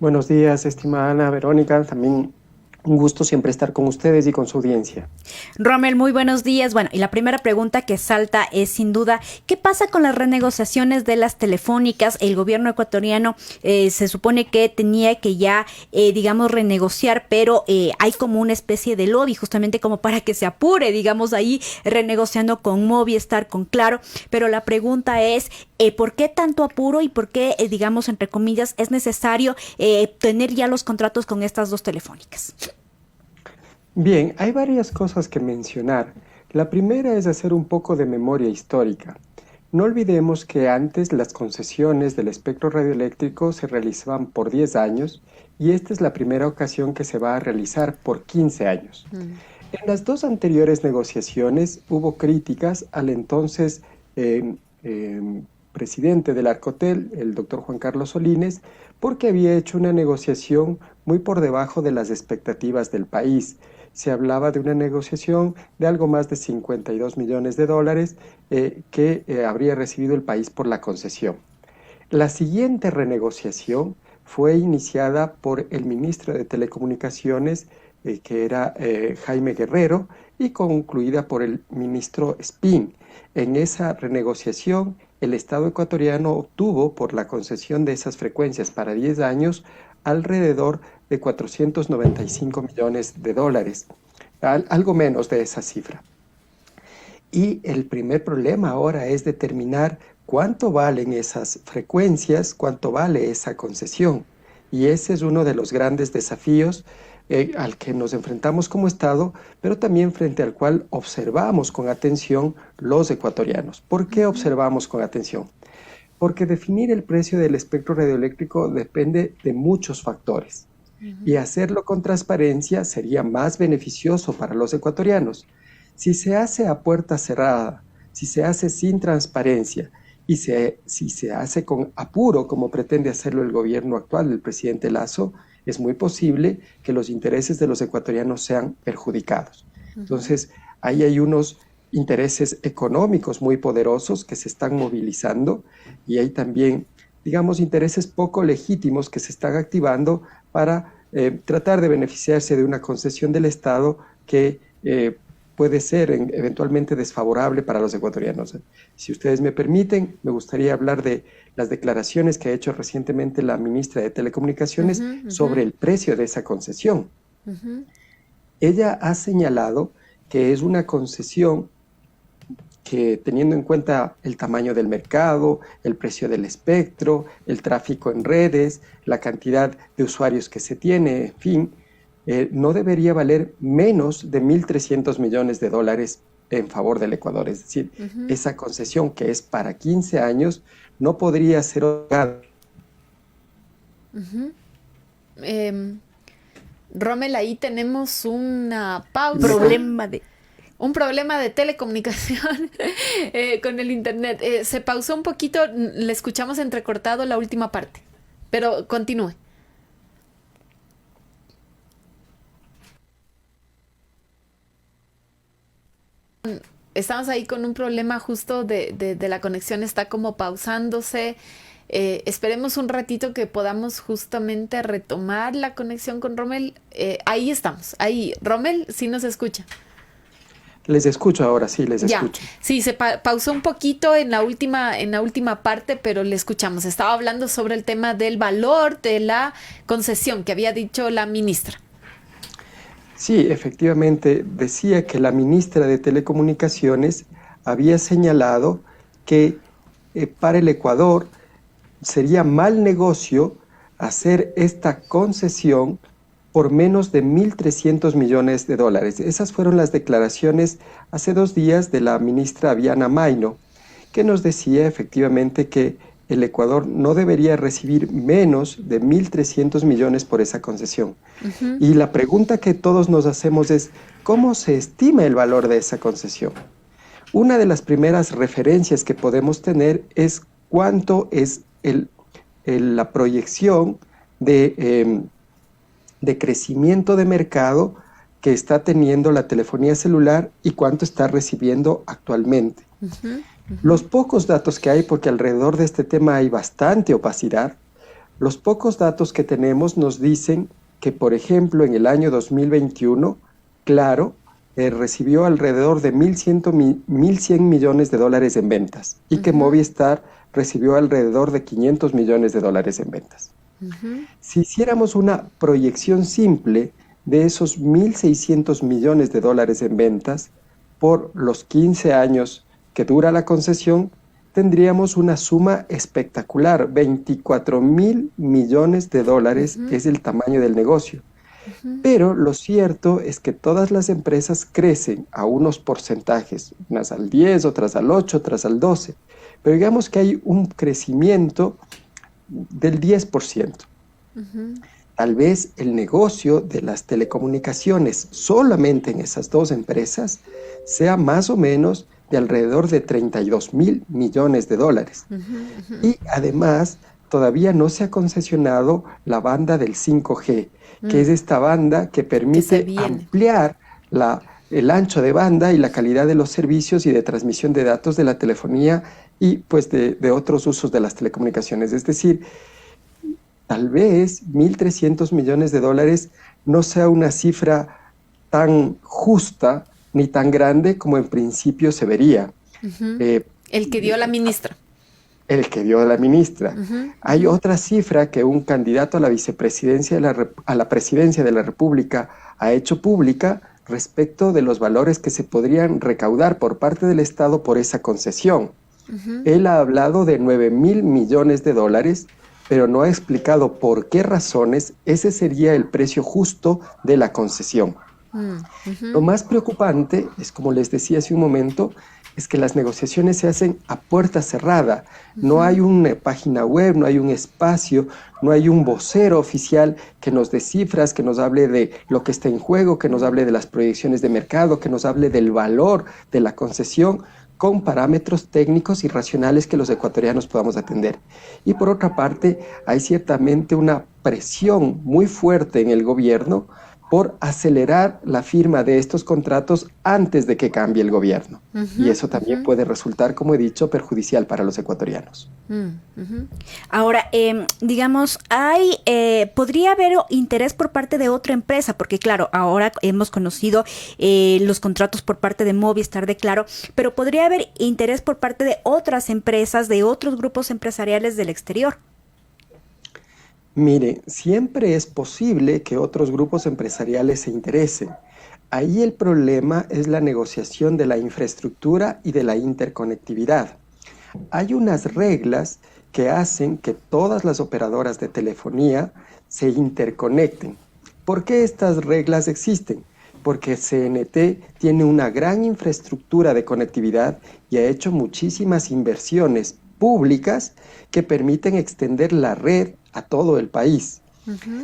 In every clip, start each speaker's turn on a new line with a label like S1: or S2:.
S1: Buenos días, estimada Ana Verónica. También un gusto siempre estar con ustedes y con su audiencia.
S2: Rommel, muy buenos días. Bueno, y la primera pregunta que salta es sin duda, ¿qué pasa con las renegociaciones de las telefónicas? El gobierno ecuatoriano se supone que tenía que ya, digamos, renegociar, pero hay como una especie de lobby justamente como para que se apure, digamos, ahí renegociando con Movistar, con Claro. Pero la pregunta es, ¿por qué tanto apuro y por qué, digamos, entre comillas, es necesario tener ya los contratos con estas dos telefónicas?
S1: Bien, hay varias cosas que mencionar. La primera es hacer un poco de memoria histórica. No olvidemos que antes las concesiones del espectro radioeléctrico se realizaban por 10 años y esta es la primera ocasión que se va a realizar por 15 años. En las dos anteriores negociaciones hubo críticas al entonces presidente del Arcotel, el doctor Juan Carlos Solines, porque había hecho una negociación muy por debajo de las expectativas del país. Se hablaba de una negociación de algo más de 52 millones de dólares que habría recibido el país por la concesión. La siguiente renegociación fue iniciada por el ministro de Telecomunicaciones, que era Jaime Guerrero, y concluida por el ministro Spin. En esa renegociación, el Estado ecuatoriano obtuvo por la concesión de esas frecuencias para 10 años alrededor de 495 millones de dólares, algo menos de esa cifra. Y el primer problema ahora es determinar cuánto valen esas frecuencias, cuánto vale esa concesión. Y ese es uno de los grandes desafíos al que nos enfrentamos como Estado, pero también frente al cual observamos con atención los ecuatorianos. ¿Por qué observamos con atención? Porque definir el precio del espectro radioeléctrico depende de muchos factores. Y hacerlo con transparencia sería más beneficioso para los ecuatorianos. Si se hace a puerta cerrada, si se hace sin transparencia y si se hace con apuro, como pretende hacerlo el gobierno actual del presidente Lasso, es muy posible que los intereses de los ecuatorianos sean perjudicados. Entonces, ahí hay unos intereses económicos muy poderosos que se están movilizando y hay también, digamos, intereses poco legítimos que se están activando para tratar de beneficiarse de una concesión del Estado que puede ser eventualmente desfavorable para los ecuatorianos. Si ustedes me permiten, me gustaría hablar de las declaraciones que ha hecho recientemente la ministra de Telecomunicaciones sobre el precio de esa concesión. Ella ha señalado que es una concesión que, teniendo en cuenta el tamaño del mercado, el precio del espectro, el tráfico en redes, la cantidad de usuarios que se tiene, en fin, no debería valer menos de 1.300 millones de dólares en favor del Ecuador. Es decir, esa concesión que es para 15 años no podría ser otorgada.
S3: Rommel, ahí tenemos una pausa. Un problema de telecomunicación con el internet. Se pausó un poquito, le escuchamos entrecortado la última parte, pero continúe. Estamos ahí con un problema justo de la conexión, está como pausándose. Esperemos un ratito que podamos justamente retomar la conexión con Rommel. Ahí estamos, ahí. Rommel, sí nos escucha.
S1: Les escucho ahora, sí, les
S3: Ya,
S1: escucho.
S3: sí, se pausó un poquito en la última parte, pero le escuchamos. Estaba hablando sobre el tema del valor de la concesión que había dicho la ministra.
S1: Sí, efectivamente, decía que la ministra de Telecomunicaciones había señalado que para el Ecuador sería mal negocio hacer esta concesión por menos de 1.300 millones de dólares. Esas fueron las declaraciones hace 2 días de la ministra Viana Mayno, que nos decía efectivamente que el Ecuador no debería recibir menos de 1.300 millones por esa concesión. Y la pregunta que todos nos hacemos es, ¿cómo se estima el valor de esa concesión? Una de las primeras referencias que podemos tener es cuánto es la proyección de crecimiento de mercado que está teniendo la telefonía celular y cuánto está recibiendo actualmente. Los pocos datos que hay, porque alrededor de este tema hay bastante opacidad, Los pocos datos que tenemos nos dicen que, por ejemplo, en el año 2021, Claro recibió alrededor de 1.100 millones de dólares en ventas y que Movistar recibió alrededor de 500 millones de dólares en ventas. Si hiciéramos una proyección simple de esos 1.600 millones de dólares en ventas por los 15 años que dura la concesión, tendríamos una suma espectacular. 24.000 millones de dólares es el tamaño del negocio. Pero lo cierto es que todas las empresas crecen a unos porcentajes, unas al 10, otras al 8, otras al 12. Pero digamos que hay un crecimiento del 10%. Tal vez el negocio de las telecomunicaciones solamente en esas dos empresas sea más o menos de alrededor de 32.000 millones de dólares. Y además todavía no se ha concesionado la banda del 5G, que es esta banda que permite ampliar el ancho de banda y la calidad de los servicios y de transmisión de datos de la telefonía y pues de otros usos de las telecomunicaciones. Es decir, tal vez 1.300 millones de dólares no sea una cifra tan justa ni tan grande como en principio se vería.
S3: El que dio la ministra.
S1: El que dio la ministra. Hay otra cifra que un candidato a la vicepresidencia a la presidencia de la República ha hecho pública respecto de los valores que se podrían recaudar por parte del Estado por esa concesión. Él ha hablado de 9.000 millones de dólares, pero no ha explicado por qué razones ese sería el precio justo de la concesión. Lo más preocupante es, como les decía hace un momento, es que las negociaciones se hacen a puerta cerrada. No hay una página web, no hay un espacio, no hay un vocero oficial que nos dé cifras, que nos hable de lo que está en juego, que nos hable de las proyecciones de mercado, que nos hable del valor de la concesión, con parámetros técnicos y racionales que los ecuatorianos podamos atender. Y por otra parte, hay ciertamente una presión muy fuerte en el gobierno por acelerar la firma de estos contratos antes de que cambie el gobierno. Y eso también puede resultar, como he dicho, perjudicial para los ecuatorianos.
S2: Ahora, digamos, podría haber interés por parte de otra empresa, porque claro, ahora hemos conocido los contratos por parte de Movistar, de Claro, pero podría haber interés por parte de otras empresas, de otros grupos empresariales del exterior.
S1: Mire, siempre es posible que otros grupos empresariales se interesen. Ahí el problema es la negociación de la infraestructura y de la interconectividad. Hay unas reglas que hacen que todas las operadoras de telefonía se interconecten. ¿Por qué estas reglas existen? Porque CNT tiene una gran infraestructura de conectividad y ha hecho muchísimas inversiones públicas que permiten extender la red a todo el país.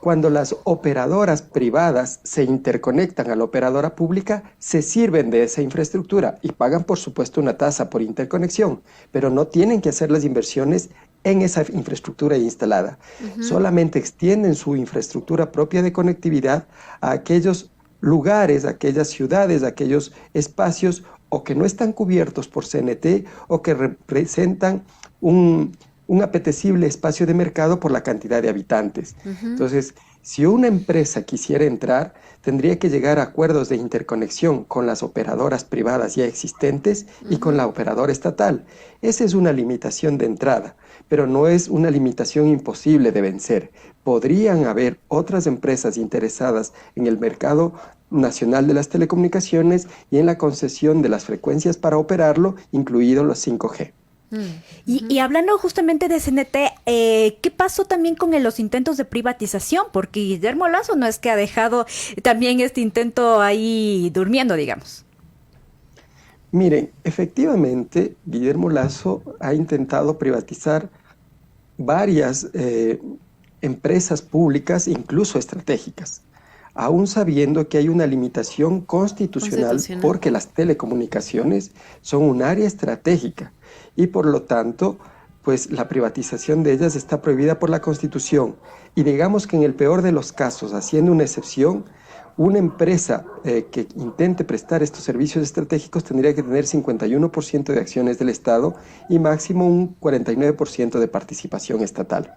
S1: Cuando las operadoras privadas se interconectan a la operadora pública, se sirven de esa infraestructura y pagan, por supuesto, una tasa por interconexión, pero no tienen que hacer las inversiones en esa infraestructura instalada. Solamente extienden su infraestructura propia de conectividad a aquellos lugares, a aquellas ciudades, a aquellos espacios o que no están cubiertos por CNT o que representan un apetecible espacio de mercado por la cantidad de habitantes. Entonces, si una empresa quisiera entrar, tendría que llegar a acuerdos de interconexión con las operadoras privadas ya existentes y con la operadora estatal. Esa es una limitación de entrada, pero no es una limitación imposible de vencer. Podrían haber otras empresas interesadas en el mercado nacional de las telecomunicaciones y en la concesión de las frecuencias para operarlo, incluidos los 5G.
S2: Y hablando justamente de CNT, ¿qué pasó también con los intentos de privatización? Porque Guillermo Lasso no es que ha dejado también este intento ahí durmiendo, digamos.
S1: Miren, efectivamente, Guillermo Lasso ha intentado privatizar varias empresas públicas, incluso estratégicas, aún sabiendo que hay una limitación constitucional porque las telecomunicaciones son un área estratégica. Y por lo tanto, pues la privatización de ellas está prohibida por la Constitución. Y digamos que en el peor de los casos, haciendo una excepción, una empresa que intente prestar estos servicios estratégicos tendría que tener 51% de acciones del Estado y máximo un 49% de participación estatal.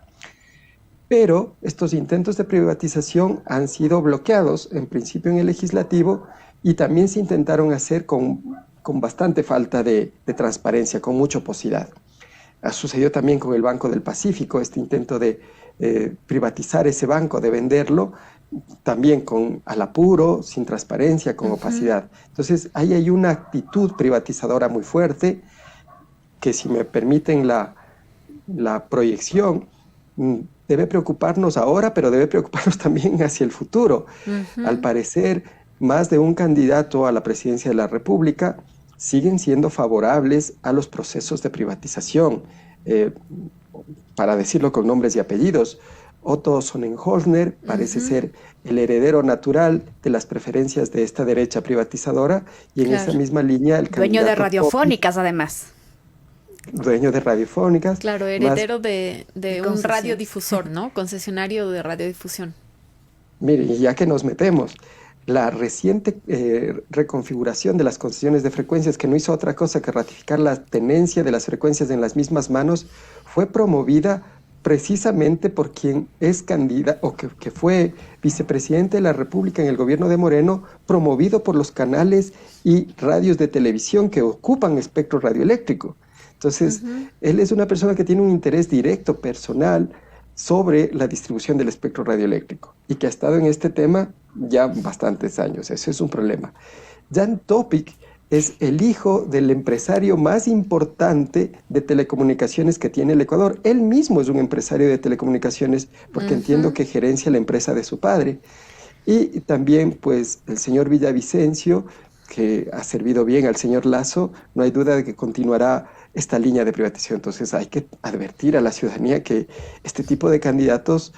S1: Pero estos intentos de privatización han sido bloqueados, en principio en el legislativo, y también se intentaron hacer con bastante falta de transparencia, con mucha opacidad. Sucedió también con el Banco del Pacífico, este intento de privatizar ese banco, de venderlo, también al apuro, sin transparencia, con opacidad. Entonces, ahí hay una actitud privatizadora muy fuerte, que si me permiten la proyección, debe preocuparnos ahora, pero debe preocuparnos también hacia el futuro. Al parecer, más de un candidato a la presidencia de la República siguen siendo favorables a los procesos de privatización. Para decirlo con nombres y apellidos, Otto Sonnenholzner parece ser el heredero natural de las preferencias de esta derecha privatizadora, y en esa misma línea el
S2: dueño de radiofónicas, además.
S1: Dueño de radiofónicas.
S3: Claro, heredero de un radiodifusor, ¿no? Concesionario de radiodifusión.
S1: Mire, y ya que nos metemos, la reciente reconfiguración de las concesiones de frecuencias, que no hizo otra cosa que ratificar la tenencia de las frecuencias en las mismas manos, fue promovida precisamente por quien es candidato, o que fue vicepresidente de la República en el gobierno de Moreno, promovido por los canales y radios de televisión que ocupan espectro radioeléctrico. Entonces, él es una persona que tiene un interés directo, personal, sobre la distribución del espectro radioeléctrico, y que ha estado en este tema ya bastantes años. Eso es un problema. Jan Topic es el hijo del empresario más importante de telecomunicaciones que tiene el Ecuador. Él mismo es un empresario de telecomunicaciones, porque entiendo que gerencia la empresa de su padre. Y también, pues, el señor Villavicencio, que ha servido bien al señor Lasso, no hay duda de que continuará esta línea de privatización. Entonces hay que advertir a la ciudadanía que este tipo de candidatos,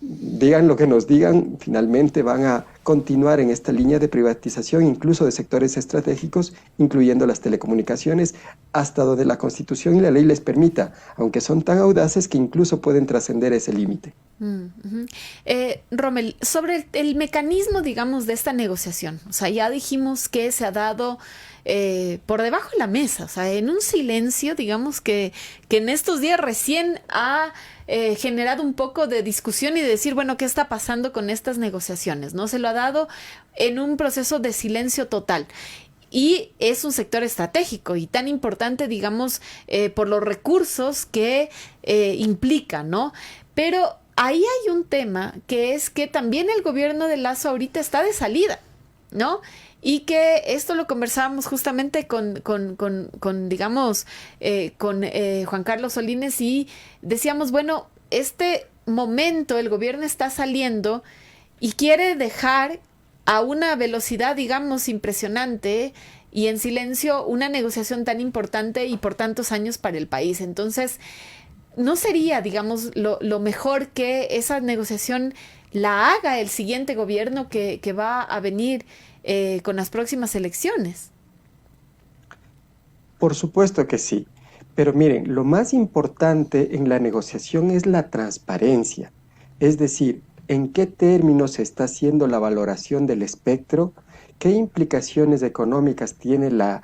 S1: digan lo que nos digan, finalmente van a continuar en esta línea de privatización, incluso de sectores estratégicos, incluyendo las telecomunicaciones, hasta donde la Constitución y la ley les permita, aunque son tan audaces que incluso pueden trascender ese límite.
S3: Rommel, sobre el mecanismo, digamos, de esta negociación, o sea, ya dijimos que se ha dado por debajo de la mesa, o sea, en un silencio, digamos, que en estos días recién ha generado un poco de discusión y de decir, bueno, ¿qué está pasando con estas negociaciones? ¿No? Se lo ha dado en un proceso de silencio total. Y es un sector estratégico y tan importante, digamos, por los recursos que implica, ¿no? Pero ahí hay un tema, que es que también el gobierno de Lasso ahorita está de salida, ¿no? Y que esto lo conversábamos justamente con Juan Carlos Solines, y decíamos, bueno, este momento el gobierno está saliendo y quiere dejar a una velocidad, digamos, impresionante y en silencio una negociación tan importante y por tantos años para el país. Entonces, ¿no sería, digamos, lo mejor que esa negociación la haga el siguiente gobierno que va a venir con las próximas elecciones?
S1: Por supuesto que sí, pero miren, lo más importante en la negociación es la transparencia, es decir, en qué términos se está haciendo la valoración del espectro, qué implicaciones económicas tiene la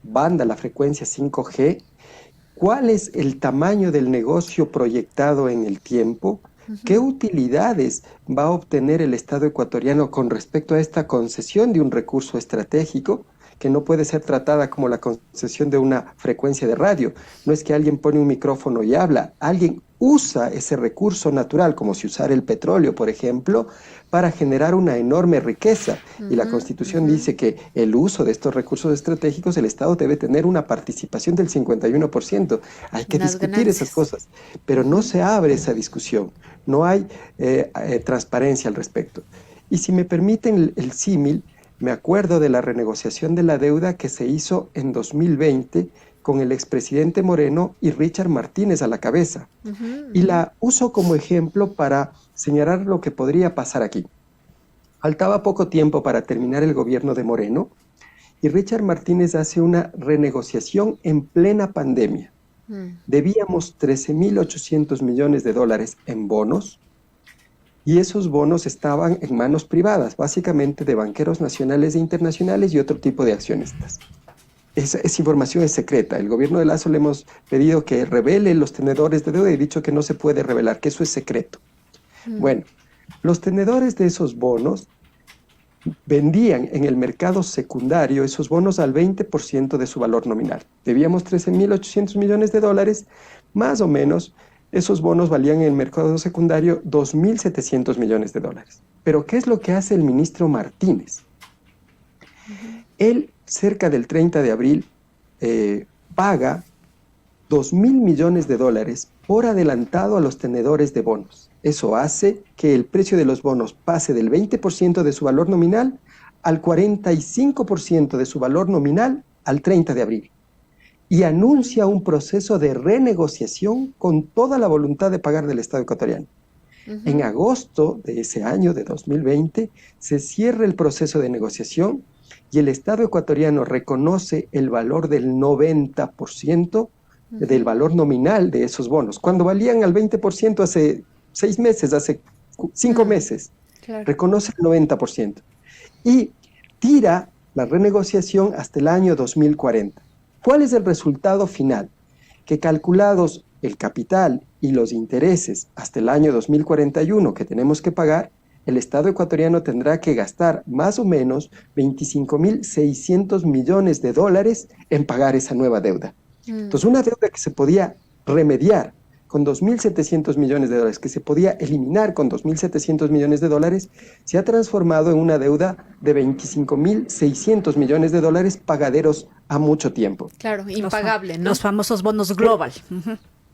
S1: banda, la frecuencia 5G, cuál es el tamaño del negocio proyectado en el tiempo, qué utilidades va a obtener el Estado ecuatoriano con respecto a esta concesión de un recurso estratégico, que no puede ser tratada como la concesión de una frecuencia de radio. No es que alguien pone un micrófono y habla, alguien usa ese recurso natural, como si usara el petróleo, por ejemplo, para generar una enorme riqueza. Y la Constitución dice que el uso de estos recursos estratégicos, el Estado debe tener una participación del 51%. Hay que discutir esas cosas, pero no se abre esa discusión, no hay transparencia al respecto. Y si me permiten el símil, me acuerdo de la renegociación de la deuda que se hizo en 2020 con el expresidente Moreno y Richard Martínez a la cabeza. Y la uso como ejemplo para señalar lo que podría pasar aquí. Faltaba poco tiempo para terminar el gobierno de Moreno y Richard Martínez hace una renegociación en plena pandemia. Debíamos $13.800 millones en bonos, y esos bonos estaban en manos privadas, básicamente de banqueros nacionales e internacionales y otro tipo de accionistas. esa información es secreta. El gobierno de Lazo le hemos pedido que revele los tenedores de deuda y dicho que no se puede revelar, que eso es secreto. Bueno, los tenedores de esos bonos vendían en el mercado secundario esos bonos al 20% de su valor nominal. Debíamos 13.800 millones de dólares, más o menos. Esos bonos valían en el mercado secundario 2.700 millones de dólares. Pero ¿qué es lo que hace el ministro Martínez? Él, cerca del 30 de abril, paga 2.000 millones de dólares por adelantado a los tenedores de bonos. Eso hace que el precio de los bonos pase del 20% de su valor nominal al 45% de su valor nominal al 30 de abril. Y anuncia un proceso de renegociación con toda la voluntad de pagar del Estado ecuatoriano. En agosto de ese año, de 2020, se cierra el proceso de negociación y el Estado ecuatoriano reconoce el valor del 90% del valor nominal de esos bonos, cuando valían al 20% hace 6 meses, hace 5 meses.
S3: Claro.
S1: Reconoce el 90% y tira la renegociación hasta el año 2040. ¿Cuál es el resultado final? Que calculados el capital y los intereses hasta el año 2041 que tenemos que pagar, el Estado ecuatoriano tendrá que gastar más o menos 25.600 millones de dólares en pagar esa nueva deuda. Entonces, una deuda que se podía remediar con 2.700 millones de dólares, que se podía eliminar con 2.700 millones de dólares, se ha transformado en una deuda de 25.600 millones de dólares pagaderos a mucho tiempo.
S3: Claro, impagable, ¿no?
S2: Los famosos bonos global.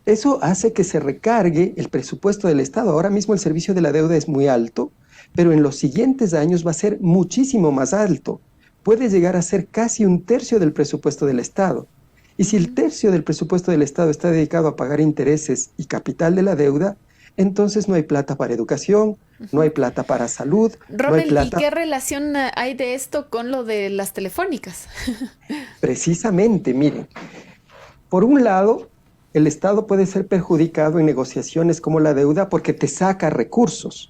S1: Eso hace que se recargue el presupuesto del Estado. Ahora mismo el servicio de la deuda es muy alto, pero en los siguientes años va a ser muchísimo más alto. Puede llegar a ser casi 1/3 del presupuesto del Estado. Y si el 1/3 del presupuesto del Estado está dedicado a pagar intereses y capital de la deuda, entonces no hay plata para educación, no hay plata para salud,
S3: Rommel,
S1: no hay plata...
S3: ¿y qué relación hay de esto con lo de las telefónicas?
S1: Precisamente, miren, por un lado, el Estado puede ser perjudicado en negociaciones como la deuda porque te saca recursos.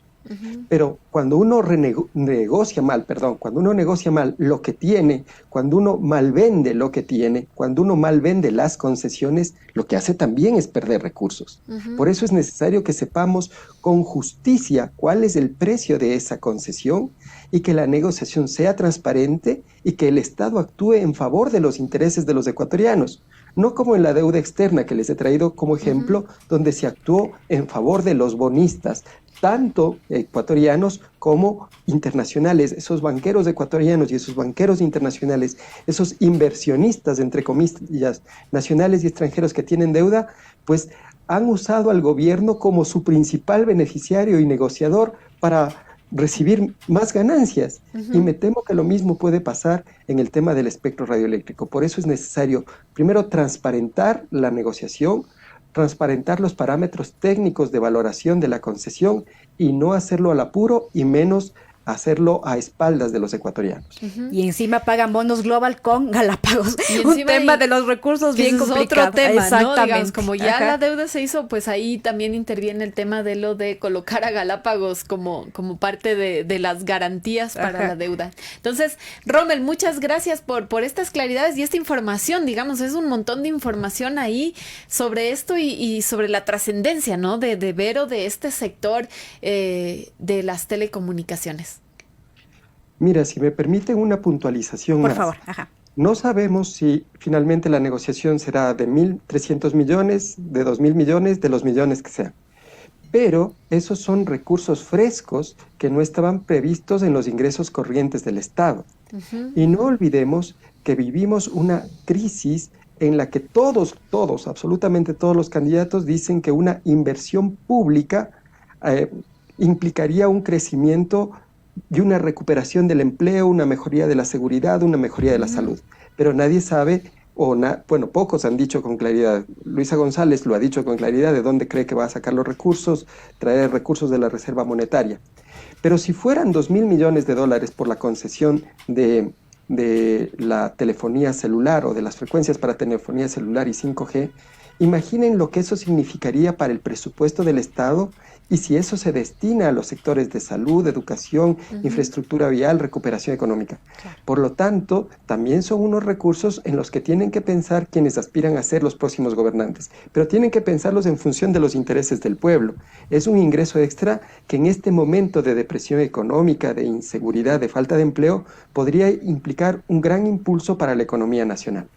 S1: Pero cuando uno negocia mal lo que tiene, cuando uno malvende lo que tiene, cuando uno malvende las concesiones, lo que hace también es perder recursos. Por eso es necesario que sepamos con justicia cuál es el precio de esa concesión y que la negociación sea transparente y que el Estado actúe en favor de los intereses de los ecuatorianos. No como en la deuda externa que les he traído como ejemplo, donde se actuó en favor de los bonistas, tanto ecuatorianos como internacionales. Esos banqueros ecuatorianos y esos banqueros internacionales, esos inversionistas, entre comillas, nacionales y extranjeros que tienen deuda, pues han usado al gobierno como su principal beneficiario y negociador para recibir más ganancias. Y me temo que lo mismo puede pasar en el tema del espectro radioeléctrico. Por eso es necesario, primero, transparentar la negociación, transparentar los parámetros técnicos de valoración de la concesión y no hacerlo al apuro y menos hacerlo a espaldas de los ecuatorianos.
S2: Y encima pagan bonos global con Galápagos. Un tema de los recursos bien complicado.
S3: Es otro tema,
S2: exactamente.
S3: ¿no? Digamos, como ya la deuda se hizo, pues ahí también interviene el tema de lo de colocar a Galápagos como parte de las garantías para la deuda. Entonces, Rommel, muchas gracias por estas claridades y esta información, digamos, es un montón de información ahí sobre esto y sobre la trascendencia, ¿no? De Vero, de este sector de las telecomunicaciones.
S1: Mira, si me permiten una puntualización
S2: Por favor,
S1: No sabemos si finalmente la negociación será de 1.300 millones, de 2.000 millones, de los millones que sean. Pero esos son recursos frescos que no estaban previstos en los ingresos corrientes del Estado. Y no olvidemos que vivimos una crisis en la que todos, absolutamente todos los candidatos dicen que una inversión pública implicaría un crecimiento y una recuperación del empleo, una mejoría de la seguridad, una mejoría de la salud. Pero nadie sabe, pocos han dicho con claridad. Luisa González lo ha dicho con claridad de dónde cree que va a sacar los recursos, traer recursos de la Reserva Monetaria. Pero si fueran 2.000 millones de dólares por la concesión de la telefonía celular o de las frecuencias para telefonía celular y 5G, imaginen lo que eso significaría para el presupuesto del Estado y si eso se destina a los sectores de salud, educación, infraestructura vial, recuperación económica.
S3: Claro.
S1: Por lo tanto, también son unos recursos en los que tienen que pensar quienes aspiran a ser los próximos gobernantes, pero tienen que pensarlos en función de los intereses del pueblo. Es un ingreso extra que en este momento de depresión económica, de inseguridad, de falta de empleo, podría implicar un gran impulso para la economía nacional.